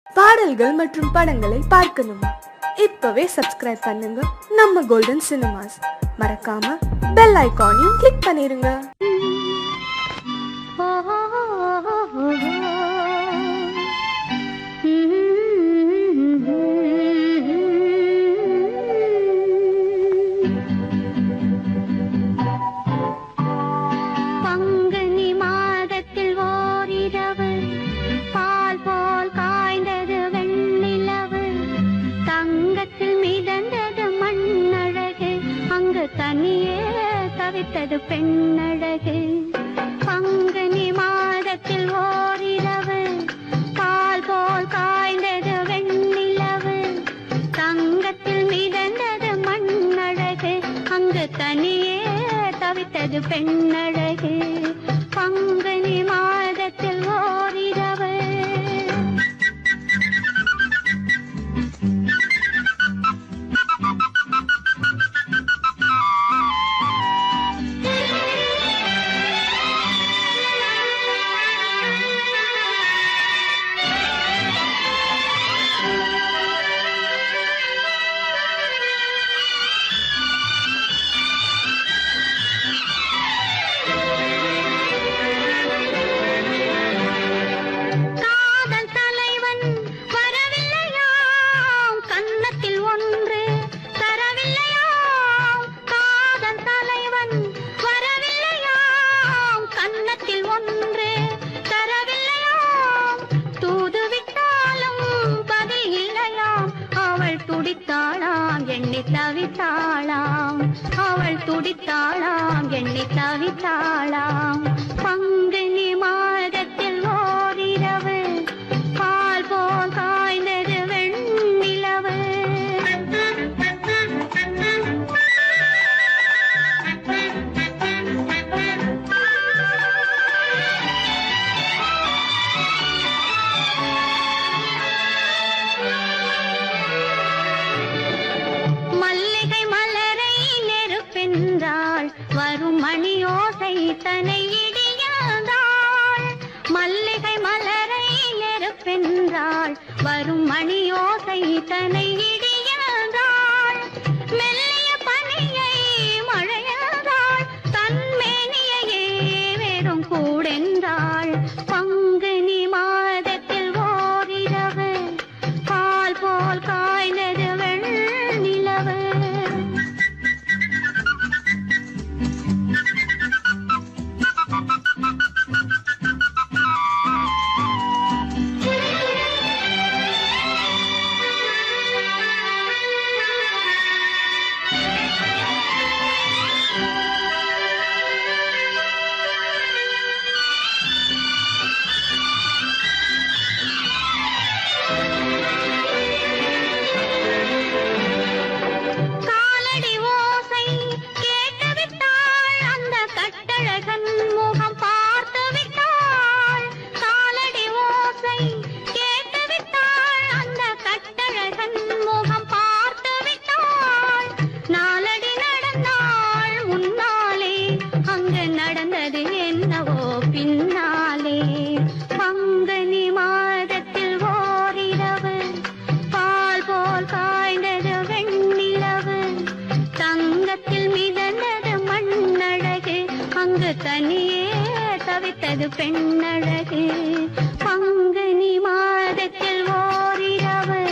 பாடல்கள் மற்றும் படங்களை பார்க்கணுமா? இப்பவே சப்ஸ்கிரைப் பண்ணுங்க நம்ம கோல்டன் சினிமாஸ். மறக்காம பெல் ஐகானையும் கிளிக் பண்ணிருங்க. தனியே தவித்தது பெண்ணழகு. பங்குனி மாதத்தில் ஓரிரவு பால் போல் காய்ந்தது வெண்ணிலவு. தங்கத்தில் மிதந்தது மண்ணழகு, அங்கு தனியே தவித்தது பெண்ணழகு. பங்குனி மாதத்தில் ஓரிரவு. தவித்தாளாம் அவள் துடித்தாளாம், எண்ணி தவித்தாளாம். பங்குனி மாதத்தில் ஓரிரவு பால் போல் காய்ந்தது வெண்ணிலவு. வரும் மணியோசை தனை இடியாதாள். மல்லிகை மலரை நெருப்பென்றாள், வரும் மணியோசை தனை இடியாதாள். மெல்லிய பனியை மழையாதாள், தன்மேனியையே வெறும் கூடென்றாள். பங்குனி மாதத்தில் ஓரிரவு பால் போல் காய்ந்தது வெண்ணிலவு. நடந்தது என்னவோ பின்னாலே. பங்குனி மாதத்தில் ஓரிரவு பால் போல் காய்ந்தது வெண்ணிலவு. தங்கத்தில் மிதந்தது மண்ணழகு, அங்கு தனியே தவித்தது பெண்ணழகு. பங்குனி மாதத்தில் ஓரிரவு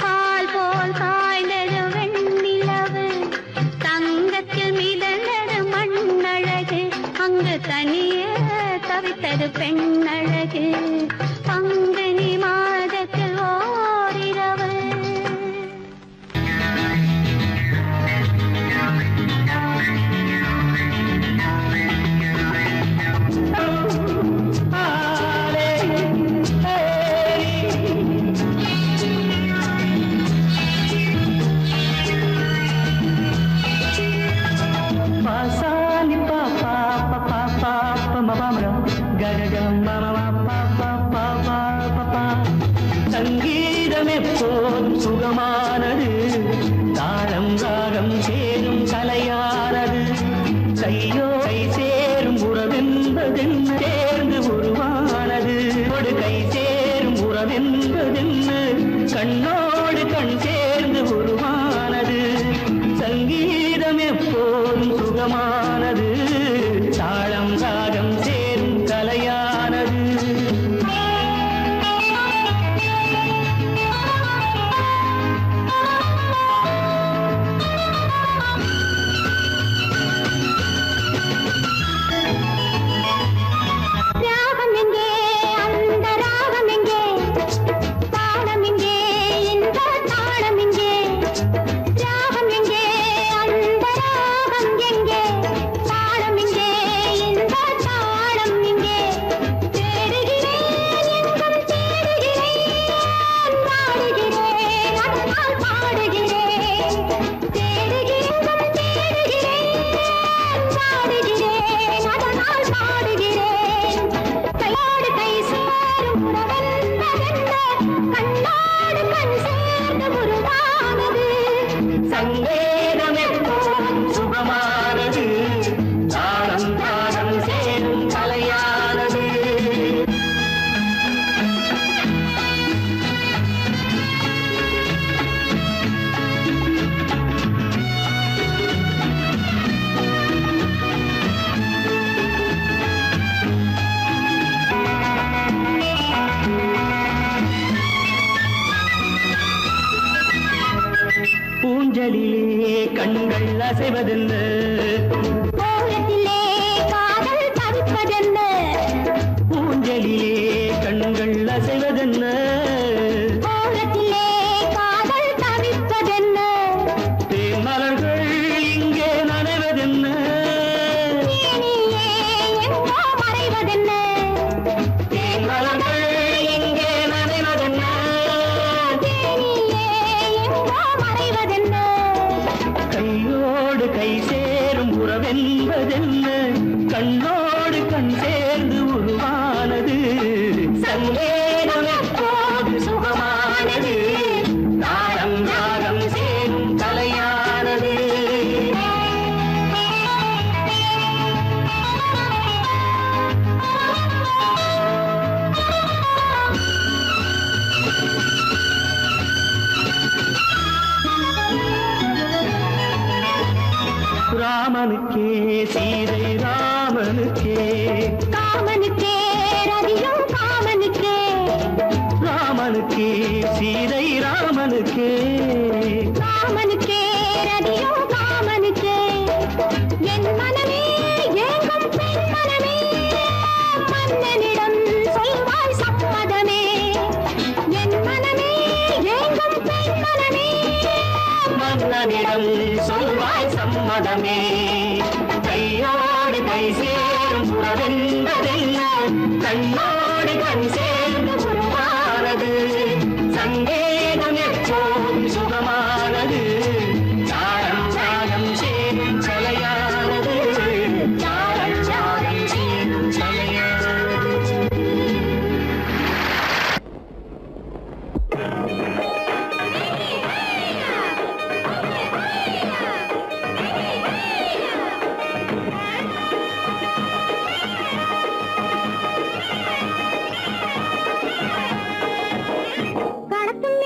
பால் போல் காய்ந்தது வெண்ணிலவு. தங்கத்தில் மிதந்தது மண்ணழகு, அங்கு தனியே தவித்தது பெண்ணழகு. பங்குனி மாதத்தில் ஓரிரவு. சங்கீதம் எப்போதும் சுகமானது, தாளம் ராகம் சேரும் கலையானது. கையோ கை சேரும் உறவென்பதென்ன சேர்ந்து உருவானது, கை சேரும் உறவென்பதென்ன உறவென்று கண்ணோடு கண் சேர்ந்து உருவானது. சங்கீதம் எப்போதும் சுகமானது, தாளம் ராகம் சேரும் கலையானது. சங்கீதம் எப்போதும் சுகமானது, தாளம் ராகம் சேரும் கலையானது. பூஞ்சலிலே கண்கள் அசைவதென்ன, கோலத்திலே காதல் தவிப்பதென்ன, பூஞ்சலிலே கண்கள் அசைவதென்ன, கோலத்திலே காதல் தவிப்பதென்ன, தேன்மலர்கள் இங்கே நனைவதென்ன, தேனியே எங்கோ மறைவதென்ன, தேன்மலர்கள் இங்கே நனைவதென்ன, தேனியே எங்கோ மறைவதென்ன, கையோடு கை சேரும் உறவென்பதென்ன, கண்ணோடு கண் சேர்ந்து உருவானது. சங்கீதம் எப்போதும் சுகமானது, தாளம் ராகம் சேரும் கலையானது. ராமனுக்கே சீதை ராமனுக்கே, காமனுக்கே ரதியும் காமனுக்கே, ராமனுக்கே சீதை ராமனுக்கே, காமனுக்கே ரதியும் காமனுக்கே, என் மனமே ஏங்கும் பெண் மனமே, மன்னனிடம் சொல்வாய் சம்மதமே, என் மனமே ஏங்கும் பெண் மனமே, மன்னனிடம் சொல்வாய் சம்மதமே. கையோடு கை சேரும் உறவென்பதென்ன, கண்ணோடு கண் சேர்ந்து உருவானது. சங்கீதம் எப்போதும் சுகமானது, தாளம் ராகம் சேரும் கலையானது, தாளம் ராகம் சேரும் கலையானது. கடத்தும்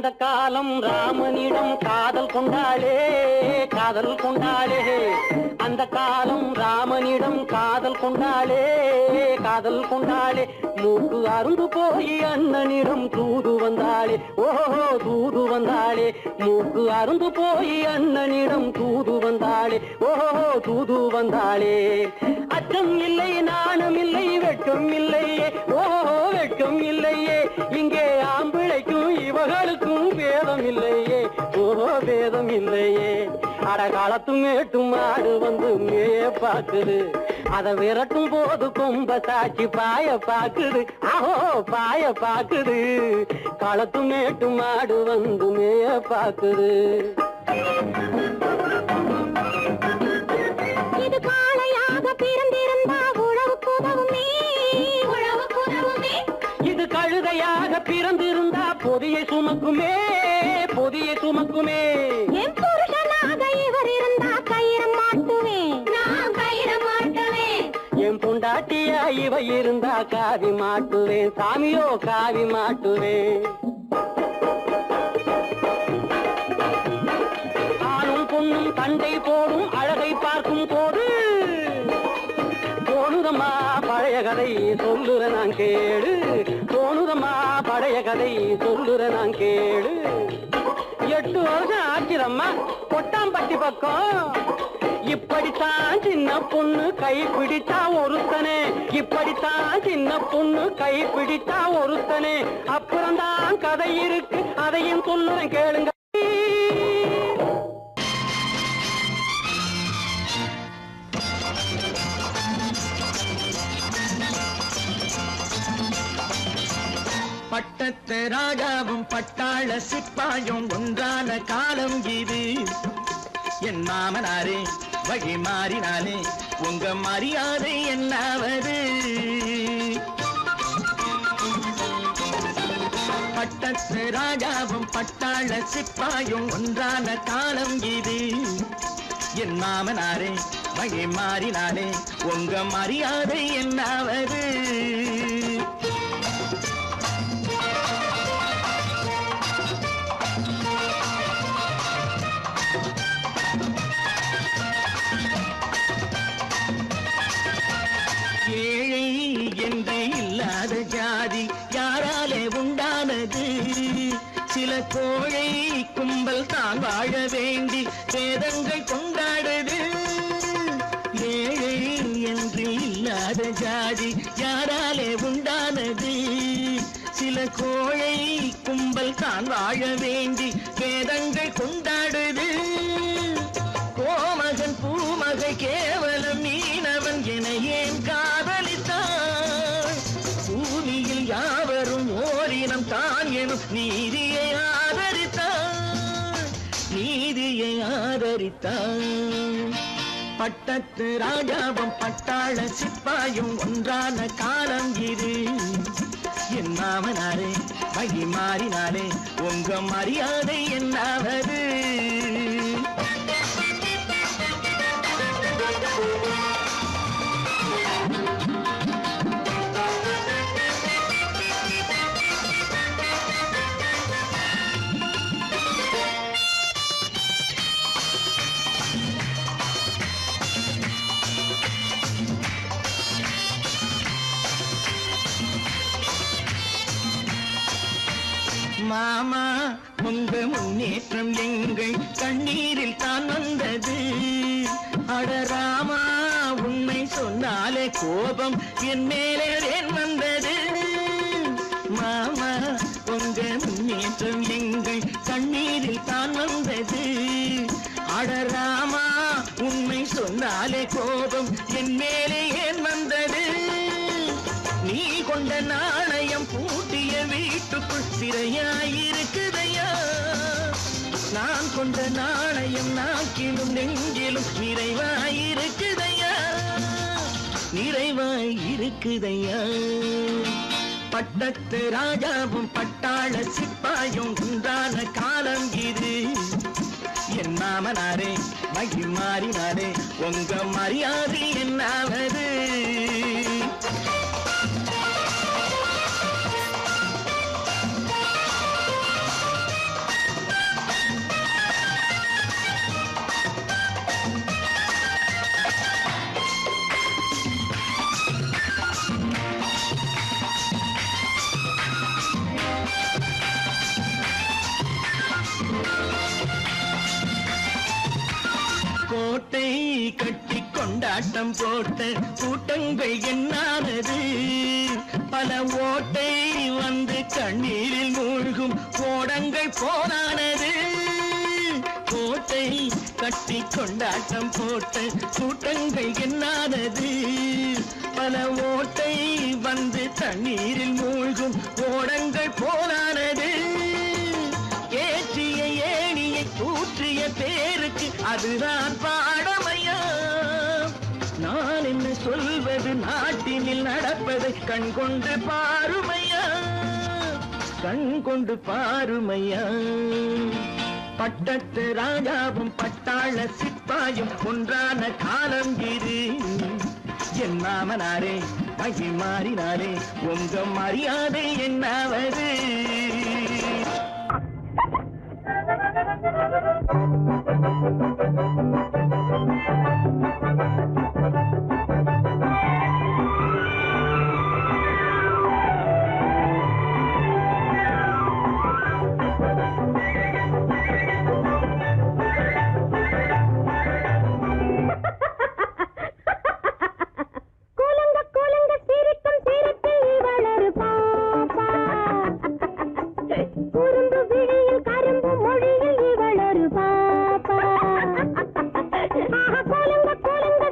அந்த காலம் ராமனிடம் காதல் கொண்டாளே காதல் கொண்டாளே அந்த காலம் ராமனிடம் காதல் கொண்டாளே காதல் கொண்டாளே மூக்கு அருந்து போய் அண்ணனிடம் தூது வந்தாளே ஓஹோ தூது வந்தாளே மூக்கு அருந்து போய் அண்ணனிடம் தூது வந்தாளே ஓஹோ தூது வந்தாளே அச்சம் இல்லை நாணம் இல்லை வெட்கம் இல்லையே ஓஹோ வெட்கம் இல்லையே இங்கே ஆம்பிளைக்கும் இவர்களுக்கும் வேதம் இல்லையே ஓஹோ வேதம் இல்லையே அடகாலத்து மேட்டும் மாடு வந்து மேய பாக்குது அதை விரட்டும் போது கொம்ப சாட்சி பாய பாக்குது ஆஹோ பாய பாக்குது களத்து மேட்டும் மாடு வந்து மேய பாக்குது இது காளையாக பிறந்திருந்தா உழவுக்கு உதவுமே உழவுக்கு உதவுமே இது கழுதையாக பிறந்திருந்தா பொதியை சுமக்குமே பொதியை சுமக்குமே என் புருஷனாக இவர் இருந்தா கயிற மாட்டுவேன் நான் கயிற மாட்டுவேன் என் பொண்டாட்டியா இவ இருந்தா காவி மாட்டுவேன் சாமியோ காவி மாட்டுவேன் ஆணும் பொண்ணும் சண்டை போடும் அழகை பார்க்கும் போது தோணுதம்மா பழைய கதை சொல்லுற நான் கேளு தோணுதம்மா பழைய கதை சொல்லுற நான் கேளு 8 வருஷம் ஆச்சிரம்மா கொட்டாம்பட்டி பக்கம் இப்படித்தான் சின்ன பொண்ணு கை பிடித்தா ஒருத்தனே இப்படித்தான் சின்ன பொண்ணு கை பிடித்தா ஒருத்தனே அப்புறம்தான் கதை இருக்கு அதையும் சொல்லுறேன் கேளுங்க பட்டத்து ராஜாவும் பட்டாள சிப்பாயும் ஒன்றான காலம் இது என் மாமனாரே வழி மாறினாலே உங்க மரியாதை என்னாவது பட்டத்து ராஜாவும் பட்டாள சிப்பாயும் ஒன்றான காலம் இது என் மாமனாரே வழி மாறினாலே உங்க மரியாதை என்னாவது ஏழை என்று இல்லாத ஜாதி யாராலே உண்டானது சில கோழை கும்பல் தான் வாழ வேண்டி வேதங்கள் கொண்டாடுது ஏழை என்று இல்லாத ஜாதி யாராலே உண்டானது சில கோழை கும்பல் தான் வாழ வேண்டி வேதங்கள் கொண்டாடுது கோமகன் பூமகை கேவலம் மீனவன் என ஏன் காதலித்தான் பூமியில் யாவரும் ஓரினம் தான் எனும் நீதியை ஆதரித்தான் நீதியை ஆதரித்தான் பட்டத்து ராஜாவும் பட்டாள சிப்பாயும் ஒன்றான காலம் இது என் மாமனாரே வழி மாறினாலே உங்க மரியாதை என்னாவது மாமா உங்க முன்னேற்றம் எங்கள் கண்ணீரில் தான் வந்தது அடராமா உண்மை சொன்னாலே கோபம் என் மேலே ஏன் வந்தது மாமா உங்க முன்னேற்றம் எங்கள் கண்ணீரில் தான் வந்தது அடராமா உண்மை சொன்னாலே கோபம் என் மேலே ஏன் வந்தது நீ கொண்ட நாணயம் பூட்டிய வீட்டுக்குள் சிறையாயிருக்குதையா நான் கொண்ட நாணயம் நாக்கிலும் நெஞ்சிலும் நிறைவாயிருக்குதையா நிறைவாயிருக்குதையா பட்டத்து ராஜாவும் பட்டாள சிப்பாயும் உண்டான காலம் இது என் மாமனாரே மகி மாறினாரே உங்க மரியாதை என்னாவது கொண்டாட்டம் போட்ட கூட்டங்கள் என்னானது பல ஓட்டை வந்து கண்ணீரில் மூழ்கும் ஓடங்கள் போனானது கோட்டை கட்டி கொண்டாட்டம் போட்ட கூட்டங்கள் என்னானது பல ஓட்டை வந்து தண்ணீரில் மூழ்கும் ஓடங்கள் போனானது ஏற்றிய ஏணியை தூற்றிய பேருக்கு அதுதான் பாடமையா நான் என்ன சொல்வது நாட்டினில் நடப்பதை கண்கொண்டு பாருமையா கண்கொண்டு பாருமையா பட்டத்து ராஜாவும் பட்டாள சிப்பாயும் ஒன்றான காலம் இது என் மாமனாரே மகி மாறினாரே உங்க மரியாதை என்னாவது கோலங்க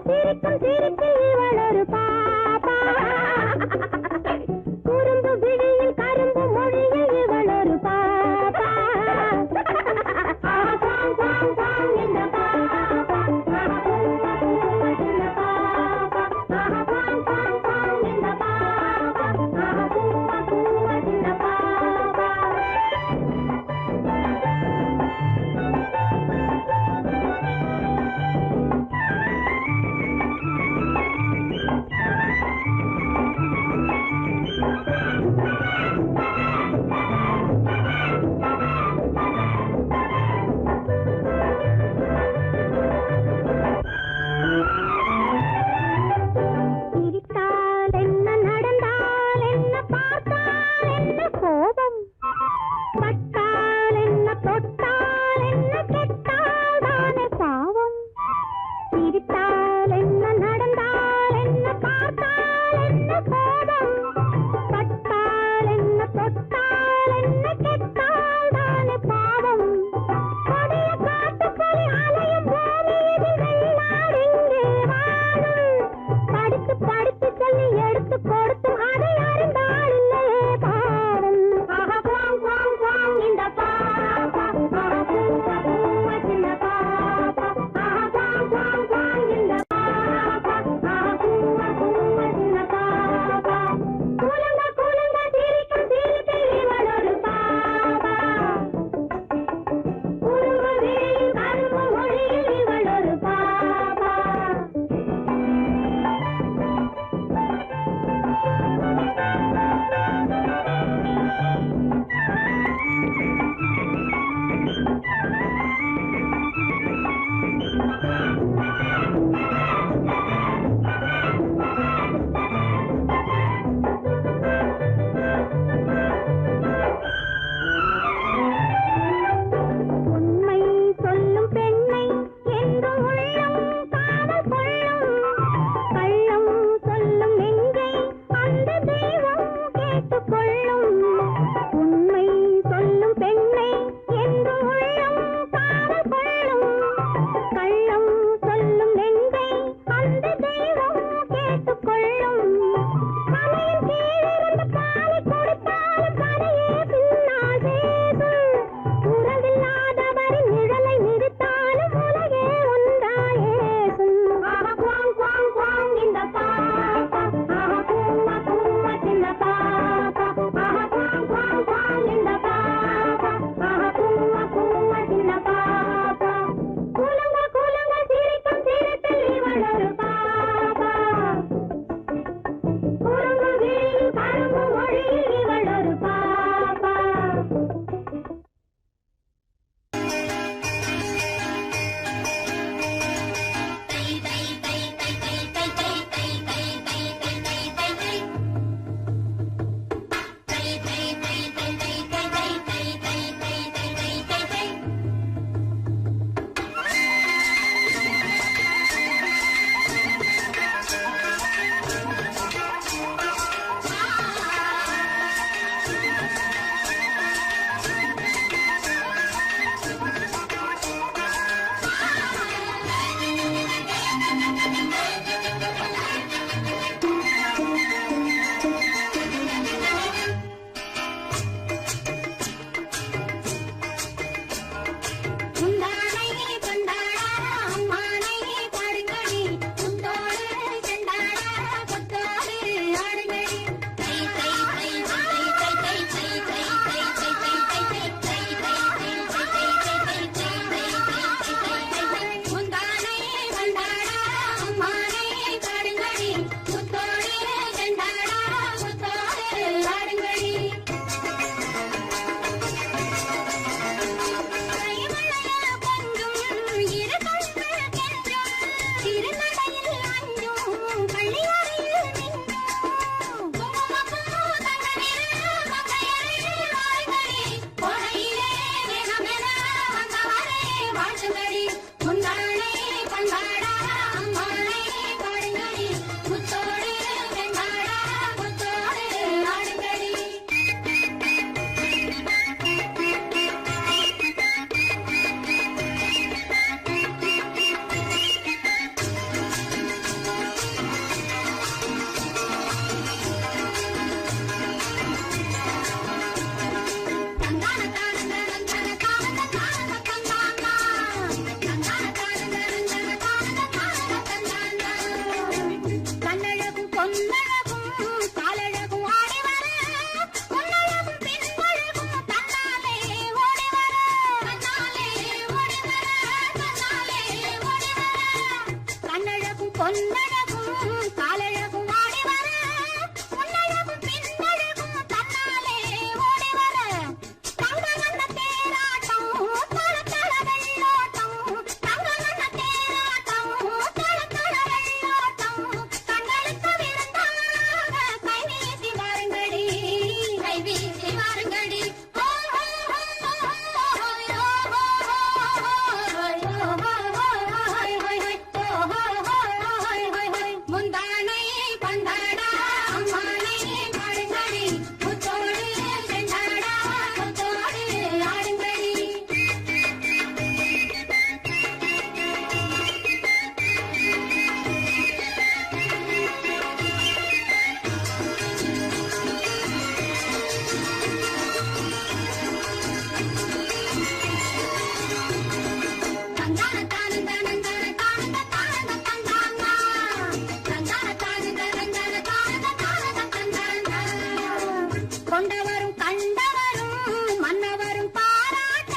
கொண்டவரும் கண்டவரும் மன்னவரும் பாராட்ட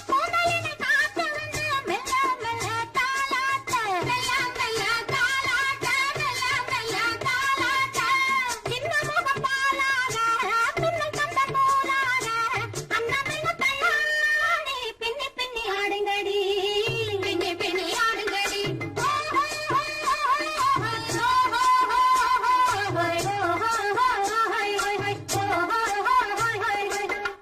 முதலினை காத்து வந்து மெல்ல மெல்ல தாலாட்ட மெல்ல மெல்ல தாலாட்ட மெல்ல மெல்ல தாலாட்ட சின்ன முகம் பாலாக பின்னை கண்ட போலாக அன்னமெல்ல தள்ளாடி பின்னி பின்னி ஆடுங்கடி பின்னி பின்னி ஆடுங்கடி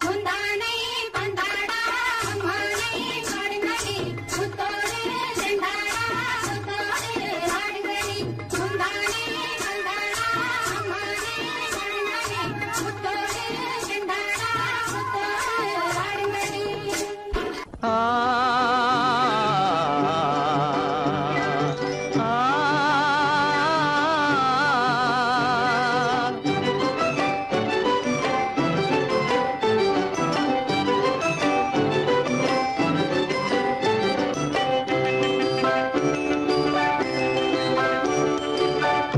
முந்தானை பந்தாடா அம்மானை ஆடுங்கடி முத்தோடு செண்டாடா முத்தோடு ஆடுங்கடி முந்தானை பந்தாடா அம்மானை ஆடுங்கடி முத்தோடு செண்டாடா முத்தோடு ஆடுங்கடி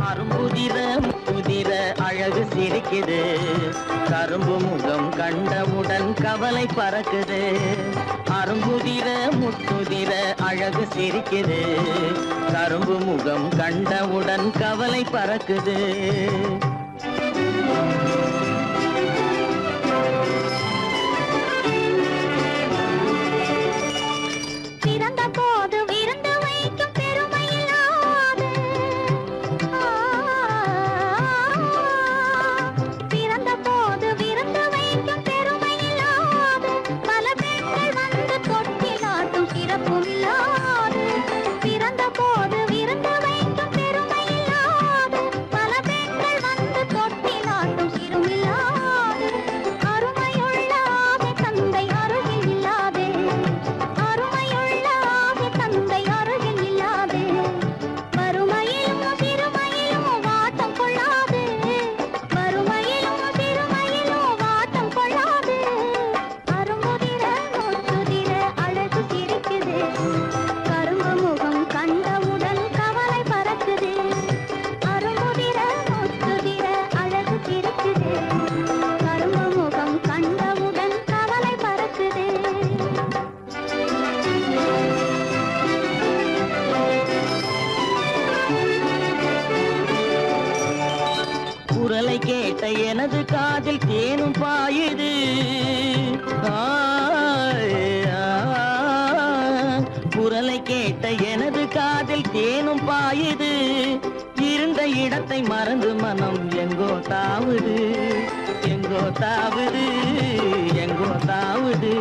அரும்புதிர முதிர அழகு சிரிக்குது கரும்பு முகம் கண்டவுடன் கவலை பறக்குது அரும்புதிர முத்துதிர அழகு சிரிக்குது கரும்பு முகம் கண்டவுடன் கவலை பறக்குது பிறந்த போது விருந்து வைக்கும் பெருமையில்லாது பிறந்த போது விருந்து வைக்கும் பெருமையில்லாது பல பெண்கள் வந்து தொட்டிலாட்டும் சிறப்பும் இல்லாது பிறந்த போது விருந்து வைக்கும் பெருமையில்லாது பல பெண்கள் வந்து தொட்டிலாட்டும் சிறுமில்லாது அருமையுள்ள ஆவி தந்தை அருகில் இல்லாதே அருமையுள்ள ஆவி தந்தை அருகில் இல்லாதே வறுமையிலும் சிறுமையிலும் வாட்டம் கொள்ளாது வறுமையிலும் சிறுமையிலும் வாட்டம் கொள்ளாது அரும்புதிர முத்துதிர அழகு சிரிக்குது கரும்பு முகம் கண்டவுடன் கவலை பறக்குது அரும்புதிர முத்துதிர அழகு சிரிக்குது கரும்பு முகம் கண்டவுடன் கவலை பறக்குது குரலை கேட்ட எனது காதில் தேனும் பாயுது குரலை கேட்ட எனது காதில் தேனும் பாயுது இருந்த இடத்தை மறந்து மனம் எங்கோ தாவுது எங்கோ தாவுது எங்கோ தாவுது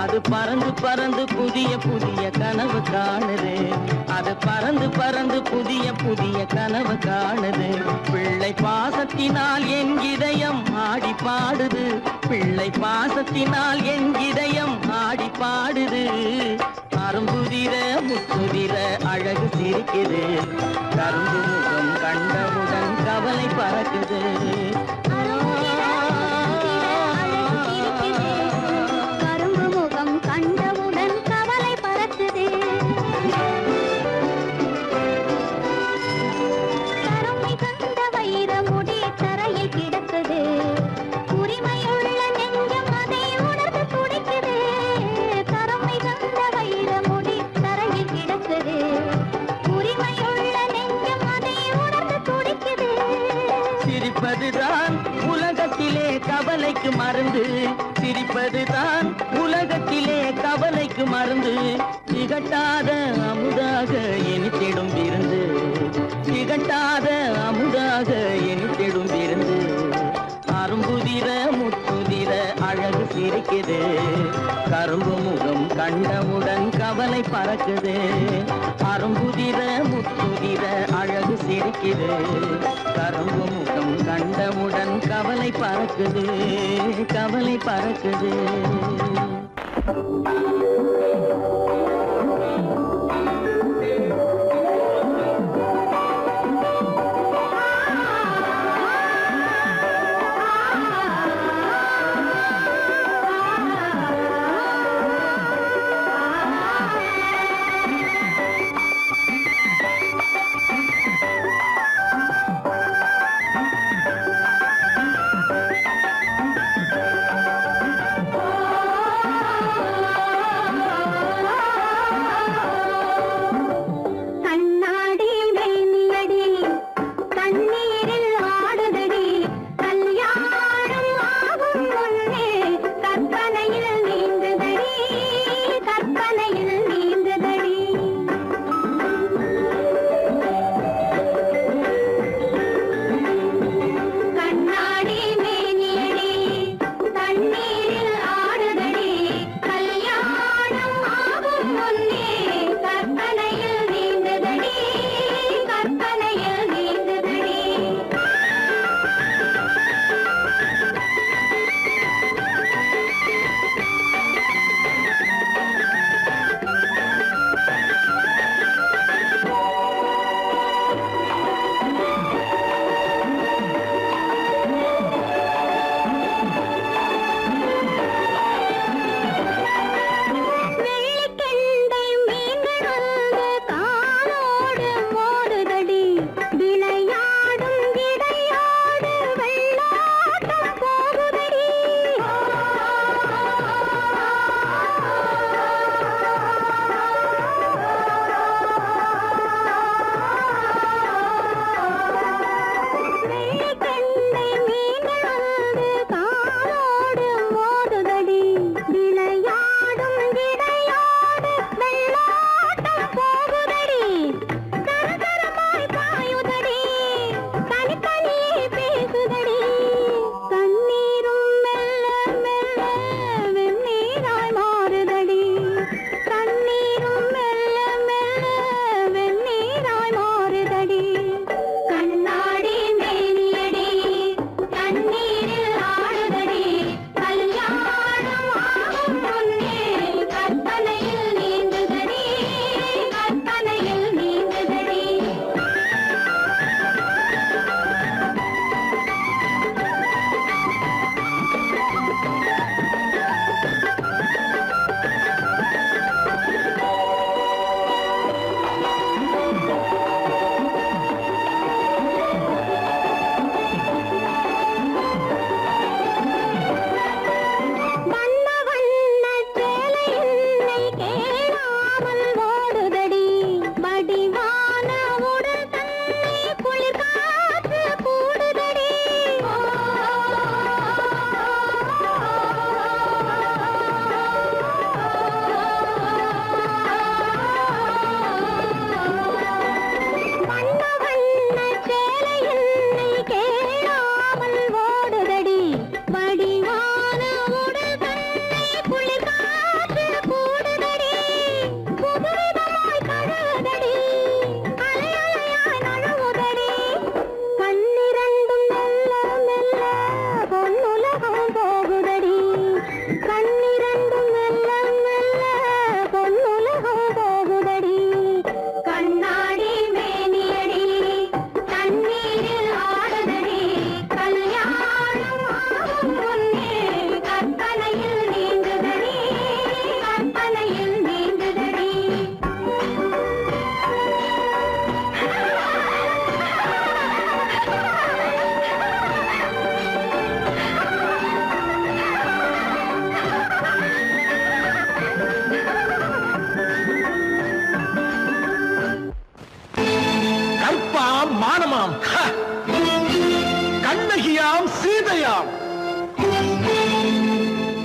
அது பறந்து பறந்து புதிய புதிய கனவு காணுது அது பறந்து பறந்து புதிய புதிய கனவு காணுது பிள்ளை பாசத்தினால் என் இதயம் ஆடி பாடுது பிள்ளை பாசத்தினால் என் இதயம் ஆடி பாடுது அரும்புதிர முத்துதிர அழகு சிரிக்குது கரும்பு முகம் கண்டவுடன் கவலை பறக்குது கரும்பு முகம் கண்டவுடன் கவலை பறக்குது தரம் மிகுந்த வைர முடி தரையில் கிடக்குது உரிமையுள்ள நெஞ்சம் அதை உணர்ந்து துடிக்குது தரம் மிகுந்த வைர முடி தரையில் கிடக்குது உரிமையுள்ள நெஞ்சம் அதை உணர்ந்து துடிக்குது சிரிப்பதுதான் உலகத்திலே கவலைக்கு மருந்து சிரிப்பதுதான் உலகத்திலே கவலைக்கு மருந்து திகட்டாத அமுதாக இனித்திடும் விருந்து திகட்டாத அமுதாக இனித்திடும் விருந்து அரும்புதிர முத்துதிர அழகு சிரிக்குது கரும்பு முகம் கண்டவுடன் கவலை பறக்குது அரும்புதிர முத்துதிர அழகு சிரிக்குது கரும்பு முகம் கண்டவுடன் கவலை பறக்குது கவலை பறக்குது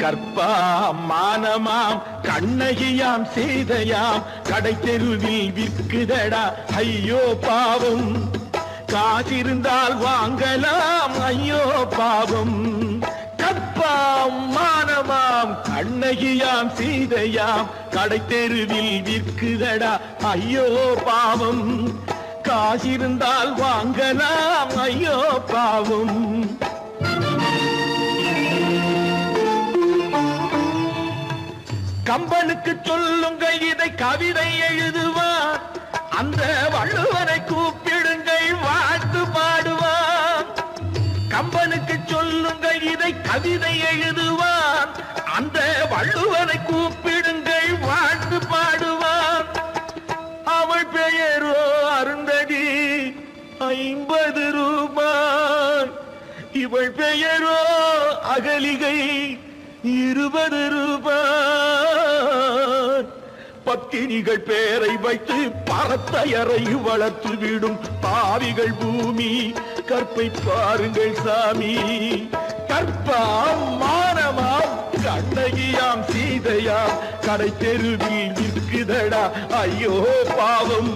கற்பாம் மானமாம் கண்ணகியாம் சீதையாம் கடை தெருவில் விற்குதடா ஐயோ பாவம் காசிருந்தால் வாங்கலாம் ஐயோ பாவம் கற்பாம் மானமாம் கண்ணகியாம் சீதையாம் கடை தெருவில் விற்குதடா ஐயோ பாவம் காசிருந்தால் வாங்கலாம் ஐயோ பாவம் கம்பனுக்கு சொல்லுங்கள் இதை கவிதை எழுதுவார் அந்த வள்ளுவனை கூப்பிடுங்கள் வாழ்த்து பாடுவார் கம்பனுக்கு சொல்லுங்கள் இதை கவிதை எழுதுவார் அந்த வள்ளுவனை கூப்பிடுங்கள் வாழ்த்து பாடுவார் அவள் பெயரோ அருந்ததி 50 ரூபாய் இவள் பெயரோ அகலிகை 20 ரூபாய் பத்தினிகள் பேரை வைத்து பரத்தையறை வளர்த்து விடும் பாவிகள் பூமி கற்பை பாருங்கள் சாமி கற்பாம் மானமாம் கண்ணகியாம் சீதையாம் கடை தெருவில் விற்குதடா ஐயோ பாவம்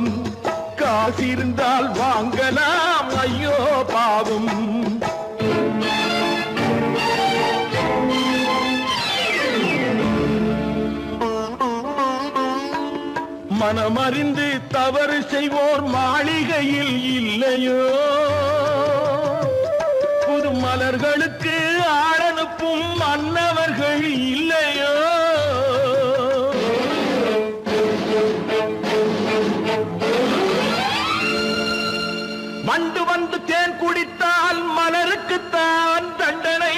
காசிருந்தால் வாங்கலாம் ஐயோ பாவம் மனமறிந்து தவறு செய்வோர் மாளிகையில் இல்லையோ புது மலர்களுக்கு ஆளனுப்பும் மன்னவர்கள் இல்லையோ வண்டு வந்து தேன் குடித்தால் மலருக்குத்தான் தண்டனை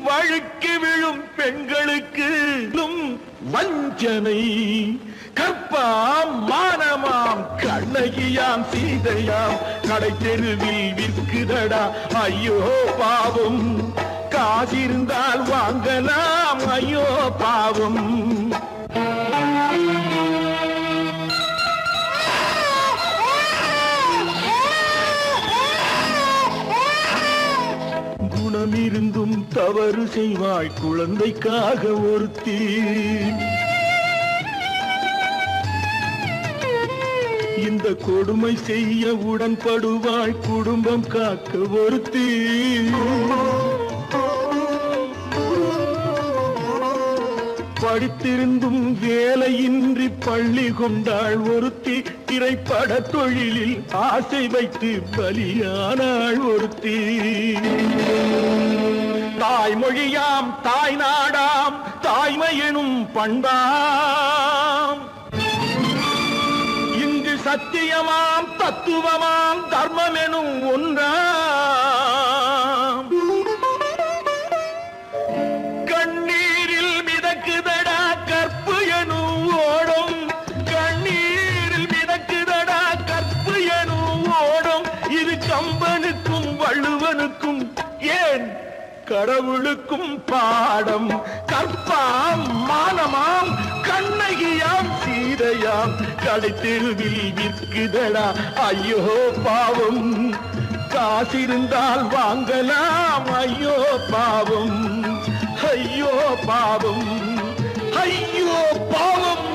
வழுக்கி விழும் பெண்களுக்கு வஞ்சனை கற்பாம் மானமாம் கண்ணகியாம் சீதையாம் கடை தெருவில் விற்குதடா ஐயோ பாவம் காசிருந்தால் வாங்கலாம் ஐயோ பாவம் குணமிருந்தும் தவறு செய்வாய் குழந்தைக்காக ஒருத்தி இந்த கொடுமை செய்ய உடன்படுவாய் குடும்பம் காக்க ஒருத்தி படித்திருந்தும் வேலையின்றி பள்ளி கொண்டாள் ஒருத்தி திரைப்பட தொழிலில் ஆசை வைத்து பலியானாள் ஒருத்தி தாய்மொழியாம் தாய் நாடாம் தாய்மை எனும் பண்பாம் இங்கு சத்தியமாம் தத்துவமாம் தர்மம் எனும் ஒன்றாம் கண்ணீரில் மிதக்குதடா கற்பு எனும் ஓடும் கண்ணீரில் மிதக்குதடா கற்பு எனும் ஓடும் இது கம்பனுக்கும் வள்ளுவனுக்கும் ஏன் கடவுளுக்கும் பாடம் கற்பாம் மானமாம் கண்ணகியாம் சீதையாம் கடை தெருவில் விற்குதடா ஐயோ பாவம் காசிருந்தால் வாங்கலாம் ஐயோ பாவம் ஐயோ பாவம் ஐயோ பாவம்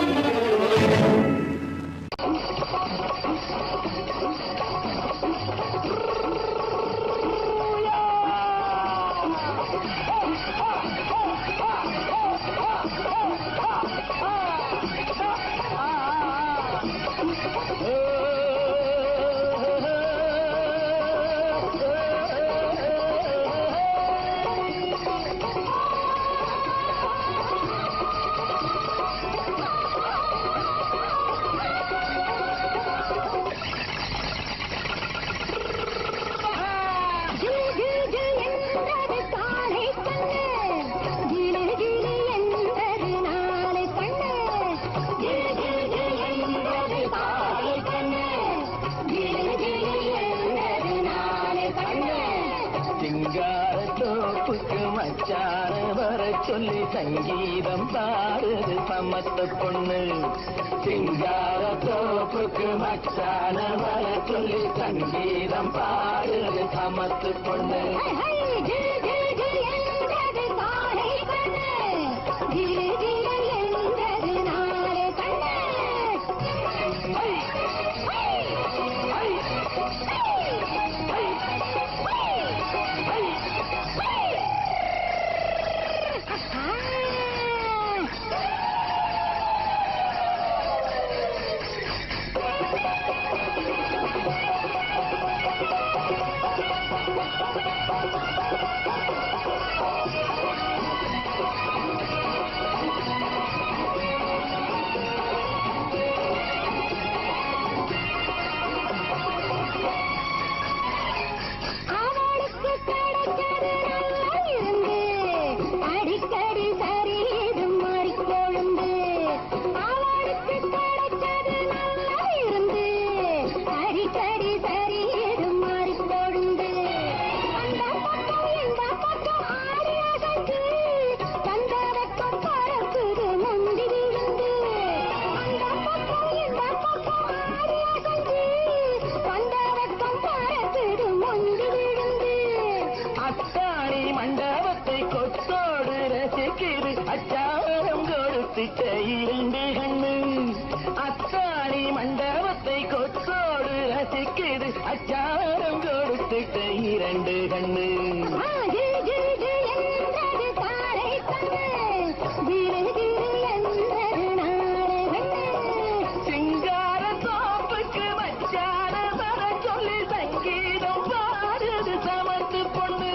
சொல்லி சங்கீதம் பாடுது சமத்து பொண்ணு சிங்கார தோப்புக்கு மச்சான வர சொல்லி சங்கீதம் பாடுது சமத்து பொண்ணு மண்டபத்தை கொத்தோடு ரசிக்குது அச்சாரம் கொடுத்துட்ட இரண்டு கண்ணு. அத்தாணி மண்டபத்தை கொத்தோடு ரசிக்குது அச்சாரம் கொடுத்துட்ட இரண்டு கண்ணு. சிங்கார தோப்புக்கு மச்சான வர சொல்லி சங்கீதம் பாடுது சமத்து பொண்ணு.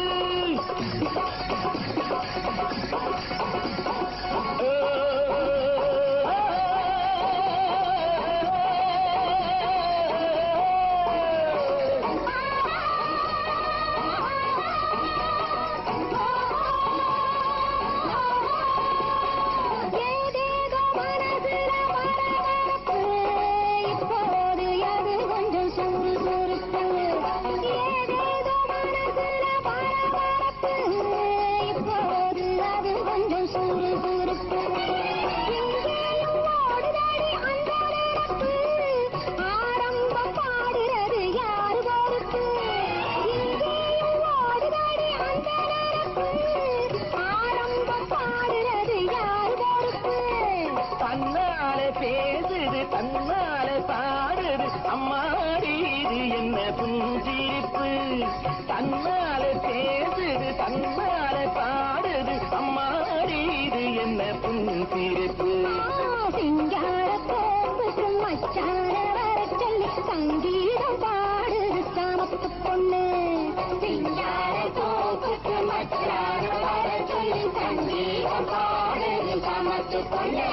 தன்னாலே பேசுது தன்னாலே பாடுது அம்மாடி இது என்ன புஞ்சிரிப்பு. தன்னாலே பேசுது தன்னாலே பாடுது அம்மாடி இது என்ன புஞ்சிரிப்பு. சிங்கார தோப்புக்கு மச்சான வர சொல்லி சங்கீதம் பாடுது சமத்து பொண்ணு. சிங்கார தோப்புக்கு மச்சான வர சொல்லி சங்கீதம் பாடுது சமத்து பொண்ணு.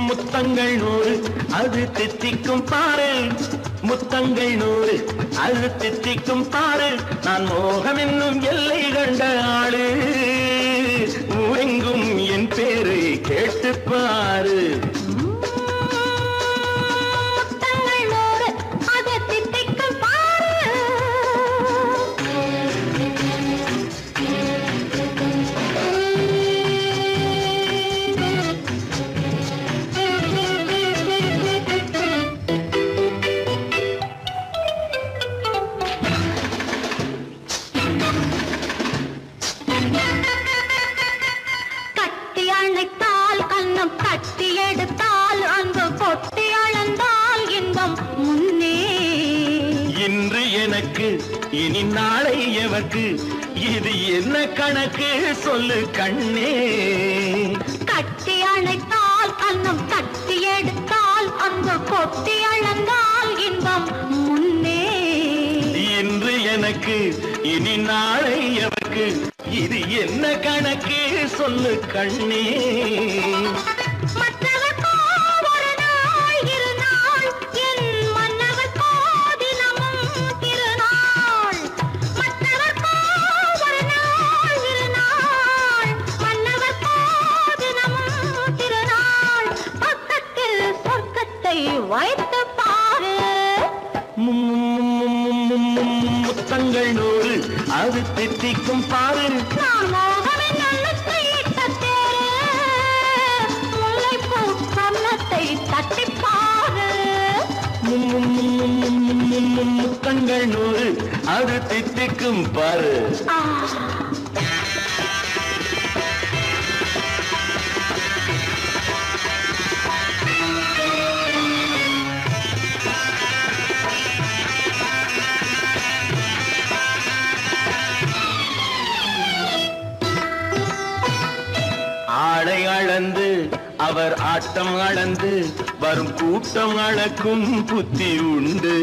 முத்தங்கள் 100 அது தித்திக்கும் பாரு. முத்தங்கள் 100 அது தித்திக்கும் பாரு. நான் மோகம் என்னும் எல்லை கண்ட ஆளு. ஊரெங்கும் என் பேரை கேட்டு பாரு. இன்று எனக்கு இனி நாளை எவர்க்கு இது என்ன கணக்கு சொல்லு கண்ணே. கட்டி அணைத்தால் கண்ணம் தட்டி எடுத்தால் அங்கு கொட்டி அளந்தால் இன்பம் முன்னே. இன்று எனக்கு இனி நாளை எவர்க்கு இது என்ன கணக்கு சொல்லு கண்ணே. வைத்து பாரு. முத்தங்கள் 100 அது தித்திக்கும் பாரு. நான் மோகமே நல்லத்தை இட்ட தேரு முல்லைப்பூ கன்னத்தை முத்தங்கள் 100 அது தித்திக்கும் பாரு. ஆடை அளந்து அவர் ஆட்டம் அளந்து வரும் கூட்டம் அளக்கும் புத்தி உண்டு.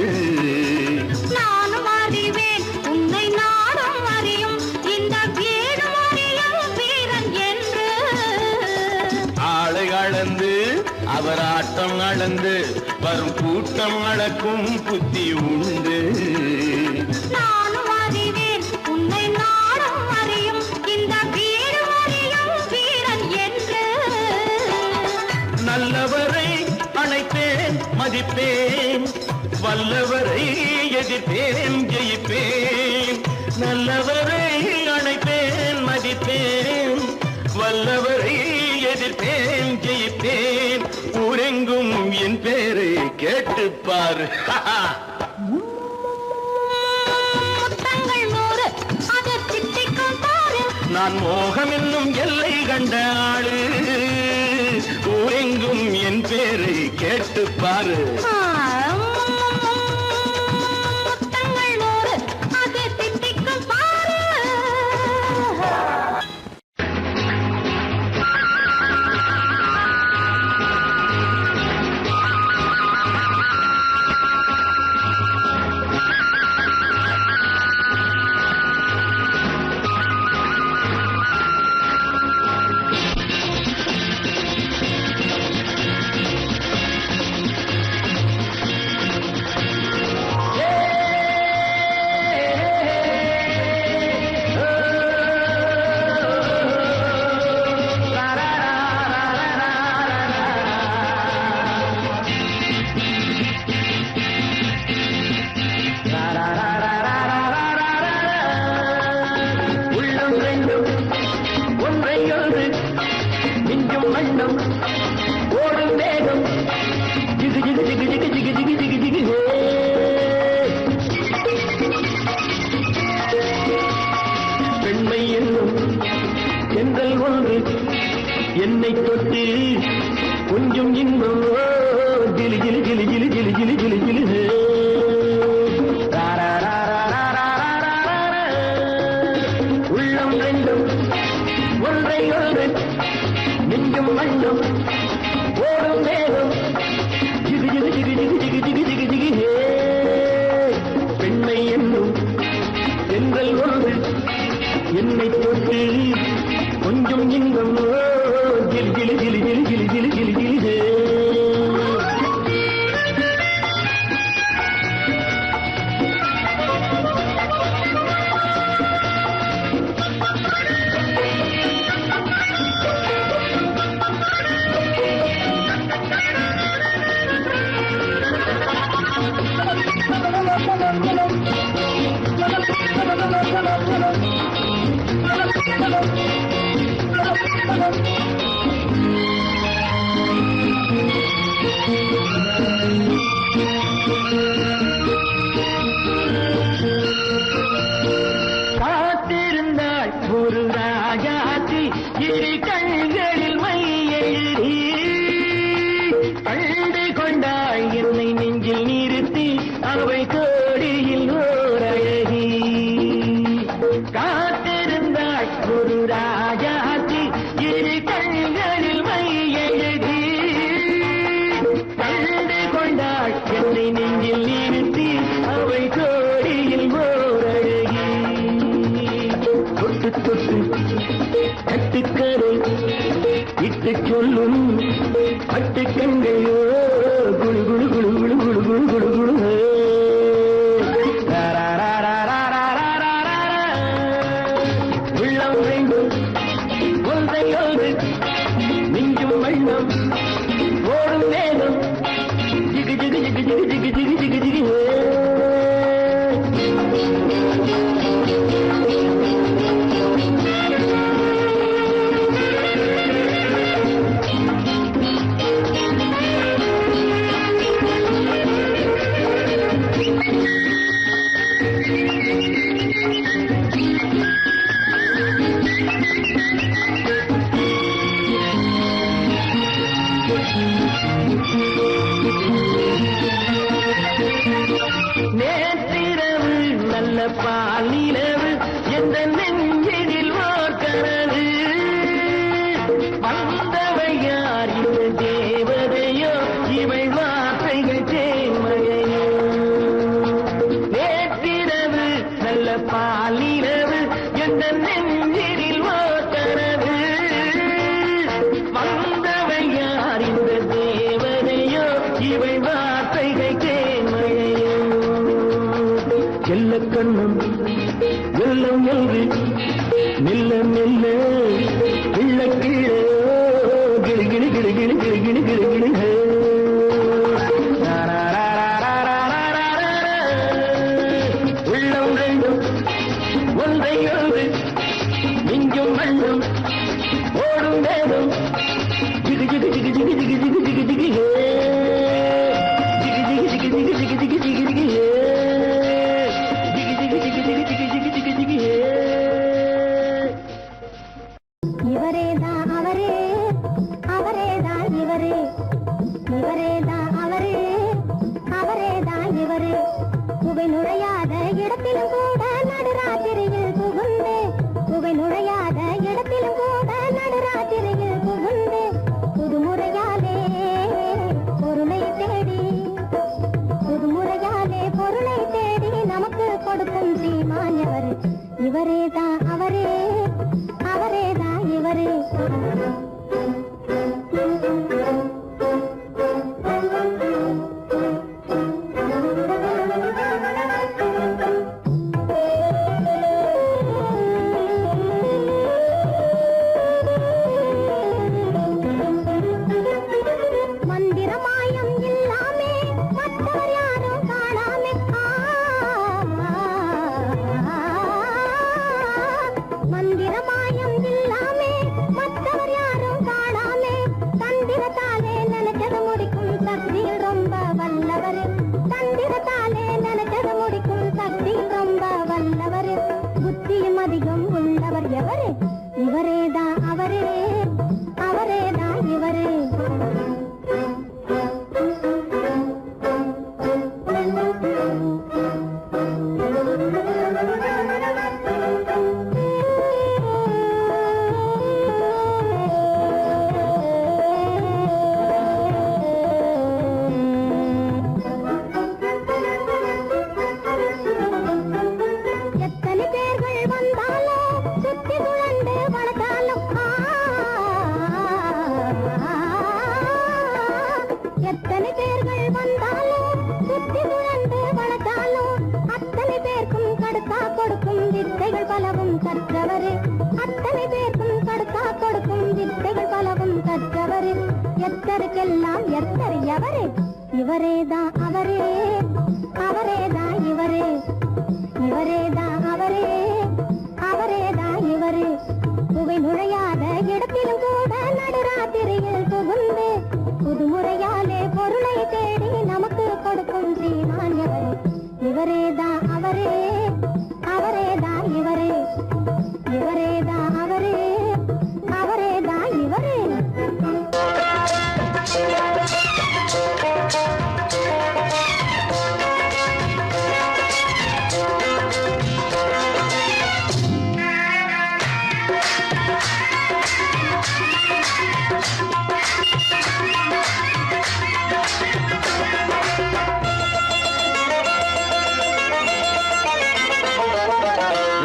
நானும் அறிவேன் உன்னை நாடும் அறியும் இந்த வீடும் அறியும் வீரன் என்று. ஆடை அளந்து அவர் ஆட்டம் அளந்து வரும் கூட்டம் அளக்கும் புத்தி உண்டு. நானும் அறிவேன் உன்னை நாடும் அறியும் இந்த வீடும் அறியும் வீரன் என்று. நல்லவரை அணைப்பேன் மதிப்பேன், வல்லவரை எதிர்ப்பேன் ஜெயிப்பேன். நல்லவரை அணைப்பேன் மதிப்பேன், வல்லவரை எதிர்ப்பேன் ஜெயிப்பேன். ஊரெங்கும் என் பேரை கேட்டுப்பார். முத்தங்கள் 100 அது தித்திக்கும் பாரு. நான் மோகம் என்னும் எல்லை கண்ட ஆளு, ஊரெங்கும் என் பேரை கேட்டுப்பாரு. முத்தங்கள் 100 அது தித்திக்கும் பாரு. பெண்மை என்னும் சென்றல் ஒன்று என்னை தொட்டு கொஞ்சம் இன்பம் ஜிலி ஜிலி ஜிலி ஜிலி ஜிலி ஜிலி ஜிலி ஜிலி. உள்ளம் ரெண்டும் ஒன்றை ஒன்று நெஞ்சும் மண்ணும் ஓடும் வேகம் ஜிகு ஜிகு ஜிகு ஜிகு ஜிகு ஜிகு ஜிகு ஜிகு. பெண்மை என்னும் சென்றல் ஒன்று என்னை தொட்டு கொஞ்சம் இன்பம் ஜிலி ஜிலி ஜிலி ஜிலி ஜிலி ஜிலி ஜிலி ஜிலி. காத்திருந்தாள் ஒரு ராஜாத்தி இரு கண்களில் மை எழுதி கண்டு கொண்டாள் என்னை நெஞ்சில் நிறுத்தி அவை கோடியில் ஓர் அழகி. காத்திருந்தாள் ஒரு ராஜாத்தி இரு கண்களில் மை எழுதி கண்டு கொண்டாள் என்னை நெஞ்சில் நிறுத்தி அவை கோடியில் ஓர் அழகி. தொட்டு தொட்டு கட்டுக்கரை இட்டு சொல்லும் பட்டு கண்கையோ குழு குழு குழு குழு குழு குழு குழு குழு. உள்ளம் வேண்டும் ஒன்றை ஒன்று நெஞ்சும் வண்ணம் ஓடும் வேகம் ஜிகு ஜிகு ஜிகு ஜிகு ஜிகு ஜிகு ஜிகு ஜிகு. இவள் வார்த்தைகள் தேன்மழையோ நேற்றிரவு நல்ல பாலிரவு எந்த நெஞ்சிரில் ஓட்டரவு வந்தவள் யார் இந்த தேவதையோ இவள் வார்த்தைகள் தேன்மழையோ செல்ல கண்ணம் வெள்ளம் என்று மெல்ல மெல்ல கிள்ள கீழே கிளி கிளி கிளி கிளி கிளி கிளி கிளி கிளி உள்ளம் ரெண்டும் ஒன்றை ஒன்று மிஞ்சும் மண்ணும் ஓடும் வேடும் ஜிகு ஜிகு ஜிகு ஜிகு ஜிகு ஜிகு ஜிகு ஜிகு ஜிகு ஜிகு ஜிகு ஜிகு ஜிகு ஜிகு ஜிகு ஜிகு ஜிகு இவரேதான் அவரே அவரேதான் இவரே இவரேதான் அவரே அவரேதான் இவரே புகை நுழையாத இடத்திலும் கூட நடுராத்திரியில் புகுந்து புகை நுழையாத இடத்திலும் கூட நடுராத்திரியில் புகுந்து புதுமுறையாலே பொருளை தேடி புதுமுறையாலே பொருளை தேடி நமக்கு கொடுக்கும் சீமானவர் இவரேதான் அவரே அவரேதான் இவரே மந்திரமாயம் இல்லாமே மற்றவர் யாரும் காணாமே மந்திரமாயம் இல்லாமே மற்றவர் யாரும் காணாமே தந்திரத்தாலே நினைச்சது முடிக்கும் சக்தியில் ரொம்ப வல்லவர் தந்திரத்தாலே நினைச்சது முடிக்கும் சக்தியில் ரொம்ப வல்லவர் புத்தியும் அதிகம் உள்ளவர் எவரு இவரேதான் அவரே அவரேதான் இவரே எத்தனை பேர்கள் வந்தாலும் சுத்தி சுழண்டு வளர்த்தாலும் எத்தனை பேர்கள் வந்தாலும் சுத்தி சுழண்டு வளர்த்தாலும் அத்தனை பேருக்கும் கடுத்தா கொடுக்கும் வித்தைகள் பலவும் கற்றவர் அத்தனை பேருக்கும் கடுத்தா கொடுக்கும் வித்தைகள் பலவும் கற்றவர் எத்தருக்கெல்லாம் எத்தர் எவரே இவரேதான் அவரே அவரேதான் இவரே இவரேதான் அவரே அவரேதான் இவரே புகை நுழையாத இடத்திலும் கூட நடுராத்திரியில் புகுந்து புதுமுறையாலே பொருளை தேடி நமக்கு கொடுக்கும் ஸ்ரீமான்யவர் இவரேதான் அவரே அவரேதான் இவரே இவரேதான் அவரே அவரேதான் இவரே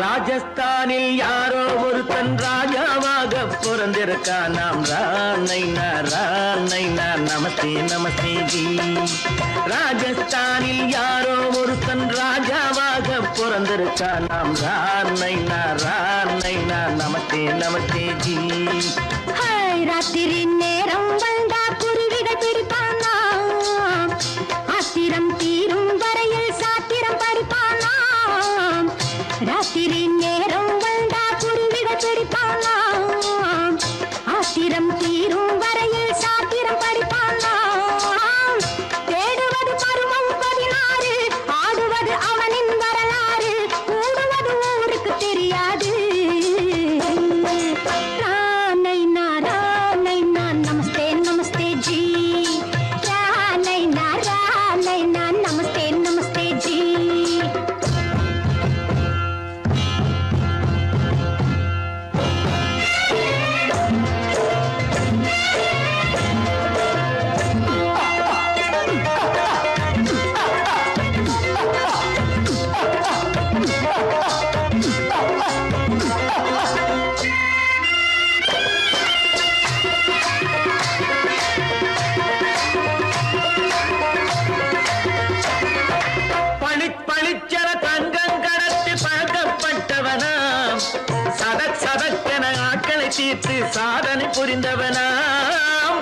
ராஜஸ்தானில் யாரோ ஒருத்தன் ராஜாவாக பிறந்திருக்கான் நாம் ராணைனா நமஸ்தே நமஸ்தே ஜி ராஜஸ்தானில் யாரோ ஒருத்தன் ராஜாவாக பிறந்திருக்கான் நாம் ராணைனா நமஸ்தே நமஸ்தே ஜி ராத்திரி நேரம் வந்தா குருவிகள் பிடிப்பானா ஆத்திரம் தீரும் வரையில் சாத்திரம் படிப்பானா ராத்திரி நேரம் வந்தா குருவிகள் பிடிப்பானா ஆத்திரம் தீரும் வரையில் சாத்திரம் படிப்பானா தேடுவது பருவம் 16 ஆடுவது அவனின் வரலாறு கூடுவது ஊருக்கு தெரியாது ராணைனா நமஸ்தே நமஸ்தே ஜி தீர்த்து சாதனை புரிந்தவனாம்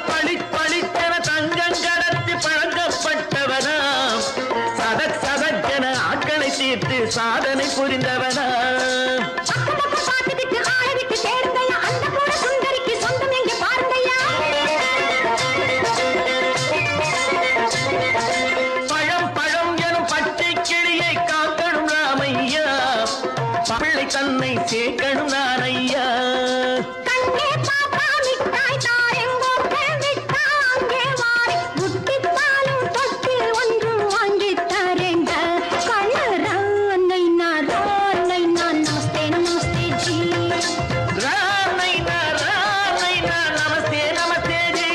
பளிச்சென தங்கம் கடத்தி பழக்கப்பட்டவனாம் சதக் சதக்கென ஆட்களை தீர்த்து சாதனை புரிந்தவனாம் பாட்டுக்கிட்டு ஆள விட்டு தேடுங்கய்யா அந்த கூட சுந்தரிக்கு சொந்தம் எங்க பாருங்கய்யா பழம் எனும் பச்சை கிளியை காக்கணும் ராமையா பிள்ளை தன்னை சேர்க்கணும் நான் ஐயா கண்ணே பாப்பா மிட்டாய் தாரெங்கோ விட்டா அங்கே வாரி புட்டித்தாலும் தொட்டு ஒன்று வாங்கி தரேங்க கண்ணரை நான் நமஸ்தே நமஸ்தே ஜி ராமை நான் நமஸ்தே நமஸ்தே ஜி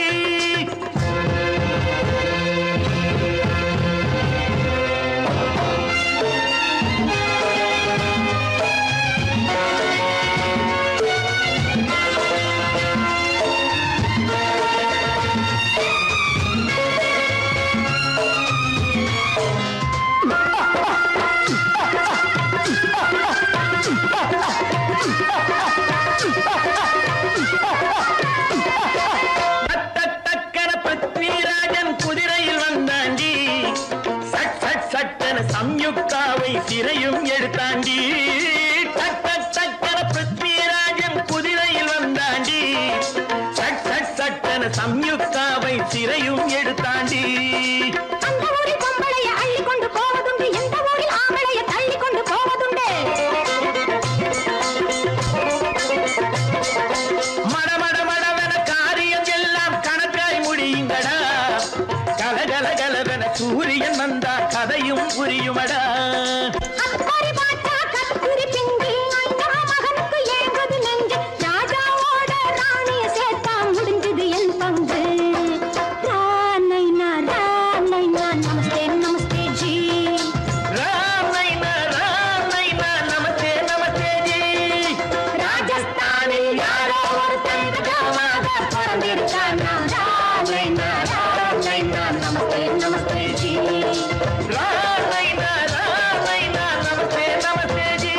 டக்கன பிருத்விராஜன் குதிரையில் வந்தாண்டி சட்டென சம்யுக்தாவை சிறையும் எடுத்தாண்டி டக்கன பிருத்விராஜன் குதிரையில் வந்தாண்டி சட்டென சம்யுக்தாவை சிறையும் எடுத்தாண்டி அந்த ஊரில் பொம்பளைய அள்ளி கொண்டு போவதுண்டு எந்த ஊரில் ஆம்பளைய தள்ளி கொண்டு போவதுண்டு மடவென காரியம் எல்லாம் கணக்காய் முடியுங்கடா கலகலவென சூரியன் வந்தா கதையும் புரியுமடா அக்கறை பாட்டா கத்துரி பிந்தி ஐயா மகனுக்கு ஏங்குது நெஞ்சு ராஜாவோட ராணிய சேர்த்தா முடிஞ்சது என் பங்கு ரானை நான் நமஸ்தே நமஸ்தே ஜி ராமை நான் நமஸ்தே நமஸ்தே ஜி ராஜஸ்தானில் யாரோ ஒருத்தன் ராஜாவாக பிறந்திருக்கானா ரானை நான் நமஸ்தே நமஸ்தே ஜி ராமை நான் நமஸ்தே நமஸ்தே ஜி